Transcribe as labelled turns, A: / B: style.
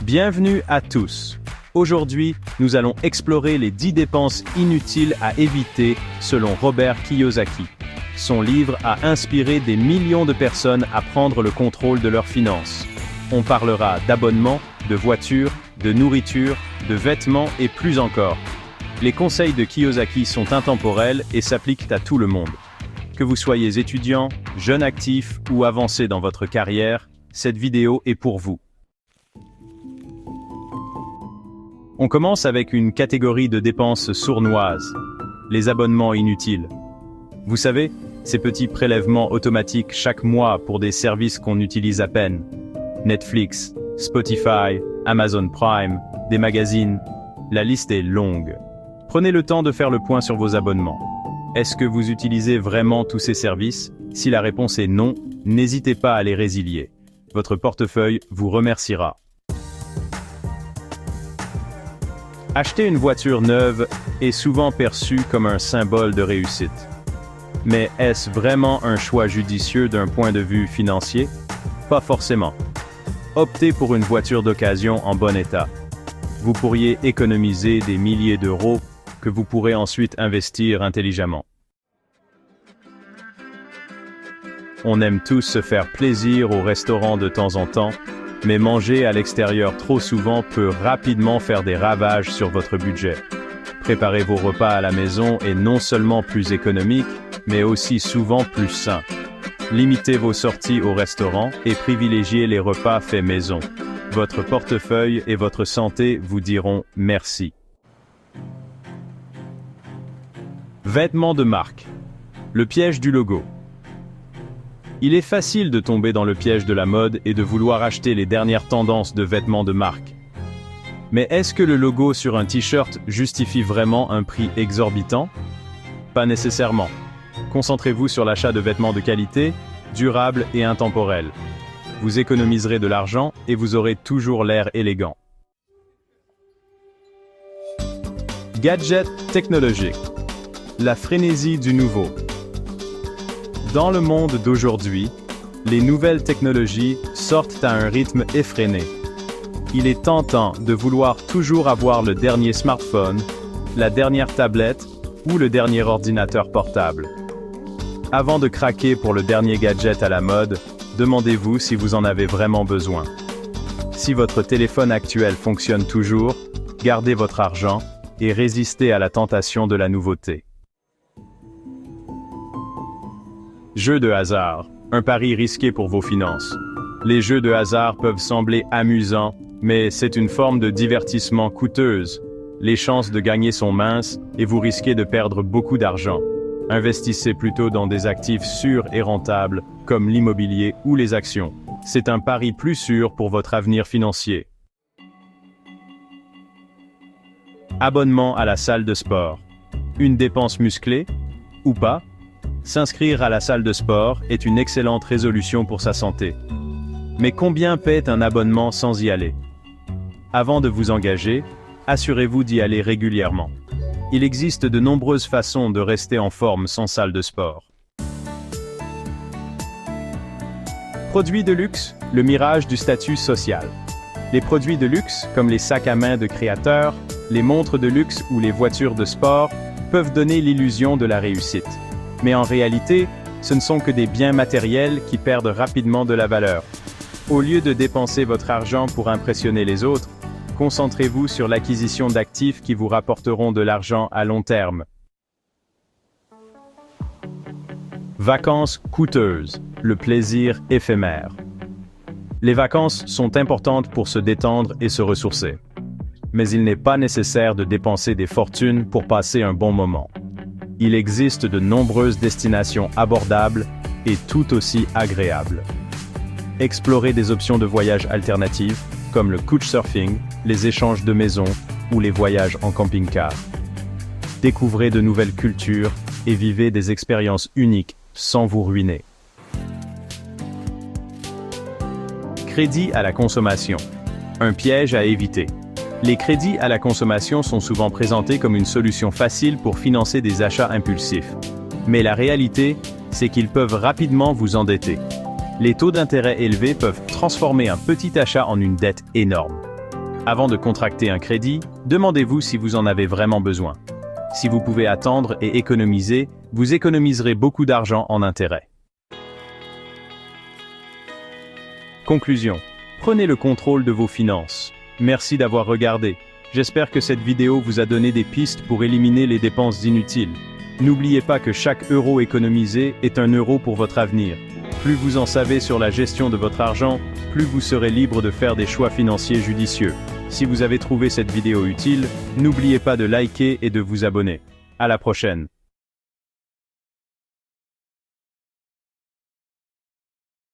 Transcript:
A: Bienvenue à tous. Aujourd'hui, nous allons explorer les 10 dépenses inutiles à éviter selon Robert Kiyosaki. Son livre a inspiré des millions de personnes à prendre le contrôle de leurs finances. On parlera d'abonnements, de voitures, de nourriture, de vêtements et plus encore. Les conseils de Kiyosaki sont intemporels et s'appliquent à tout le monde. Que vous soyez étudiant, jeune actif ou avancé dans votre carrière, cette vidéo est pour vous. On commence avec une catégorie de dépenses sournoises, les abonnements inutiles. Vous savez, ces petits prélèvements automatiques chaque mois pour des services qu'on utilise à peine. Netflix, Spotify, Amazon Prime, des magazines, la liste est longue. Prenez le temps de faire le point sur vos abonnements. Est-ce que vous utilisez vraiment tous ces services? Si la réponse est non, n'hésitez pas à les résilier. Votre portefeuille vous remerciera. Acheter une voiture neuve est souvent perçu comme un symbole de réussite. Mais est-ce vraiment un choix judicieux d'un point de vue financier? Pas forcément. Optez pour une voiture d'occasion en bon état. Vous pourriez économiser des milliers d'euros que vous pourrez ensuite investir intelligemment. On aime tous se faire plaisir au restaurant de temps en temps, mais manger à l'extérieur trop souvent peut rapidement faire des ravages sur votre budget. Préparer vos repas à la maison est non seulement plus économique, mais aussi souvent plus sain. Limitez vos sorties au restaurant et privilégiez les repas faits maison. Votre portefeuille et votre santé vous diront merci. Vêtements de marque. Le piège du logo. Il est facile de tomber dans le piège de la mode et de vouloir acheter les dernières tendances de vêtements de marque. Mais est-ce que le logo sur un t-shirt justifie vraiment un prix exorbitant? Pas nécessairement. Concentrez-vous sur l'achat de vêtements de qualité, durables et intemporels. Vous économiserez de l'argent et vous aurez toujours l'air élégant. Gadgets technologiques. La frénésie du nouveau. Dans le monde d'aujourd'hui, les nouvelles technologies sortent à un rythme effréné. Il est tentant de vouloir toujours avoir le dernier smartphone, la dernière tablette ou le dernier ordinateur portable. Avant de craquer pour le dernier gadget à la mode, demandez-vous si vous en avez vraiment besoin. Si votre téléphone actuel fonctionne toujours, gardez votre argent et résistez à la tentation de la nouveauté. Jeux de hasard, un pari risqué pour vos finances. Les jeux de hasard peuvent sembler amusants, mais c'est une forme de divertissement coûteuse. Les chances de gagner sont minces et vous risquez de perdre beaucoup d'argent. Investissez plutôt dans des actifs sûrs et rentables, comme l'immobilier ou les actions. C'est un pari plus sûr pour votre avenir financier. Abonnement à la salle de sport. Une dépense musclée? Ou pas? S'inscrire à la salle de sport est une excellente résolution pour sa santé. Mais combien paie un abonnement sans y aller? Avant de vous engager, assurez-vous d'y aller régulièrement. Il existe de nombreuses façons de rester en forme sans salle de sport. Produits de luxe, le mirage du statut social. Les produits de luxe, comme les sacs à main de créateurs, les montres de luxe ou les voitures de sport, peuvent donner l'illusion de la réussite. Mais en réalité, ce ne sont que des biens matériels qui perdent rapidement de la valeur. Au lieu de dépenser votre argent pour impressionner les autres, concentrez-vous sur l'acquisition d'actifs qui vous rapporteront de l'argent à long terme. Vacances coûteuses, le plaisir éphémère. Les vacances sont importantes pour se détendre et se ressourcer. Mais il n'est pas nécessaire de dépenser des fortunes pour passer un bon moment. Il existe de nombreuses destinations abordables et tout aussi agréables. Explorez des options de voyage alternatives, comme le couchsurfing, les échanges de maisons ou les voyages en camping-car. Découvrez de nouvelles cultures et vivez des expériences uniques sans vous ruiner. Crédit à la consommation. Un piège à éviter. Les crédits à la consommation sont souvent présentés comme une solution facile pour financer des achats impulsifs. Mais la réalité, c'est qu'ils peuvent rapidement vous endetter. Les taux d'intérêt élevés peuvent transformer un petit achat en une dette énorme. Avant de contracter un crédit, demandez-vous si vous en avez vraiment besoin. Si vous pouvez attendre et économiser, vous économiserez beaucoup d'argent en intérêts. Conclusion. Prenez le contrôle de vos finances. Merci d'avoir regardé. J'espère que cette vidéo vous a donné des pistes pour éliminer les dépenses inutiles. N'oubliez pas que chaque euro économisé est un euro pour votre avenir. Plus vous en savez sur la gestion de votre argent, plus vous serez libre de faire des choix financiers judicieux. Si vous avez trouvé cette vidéo utile, n'oubliez pas de liker et de vous abonner. À la prochaine.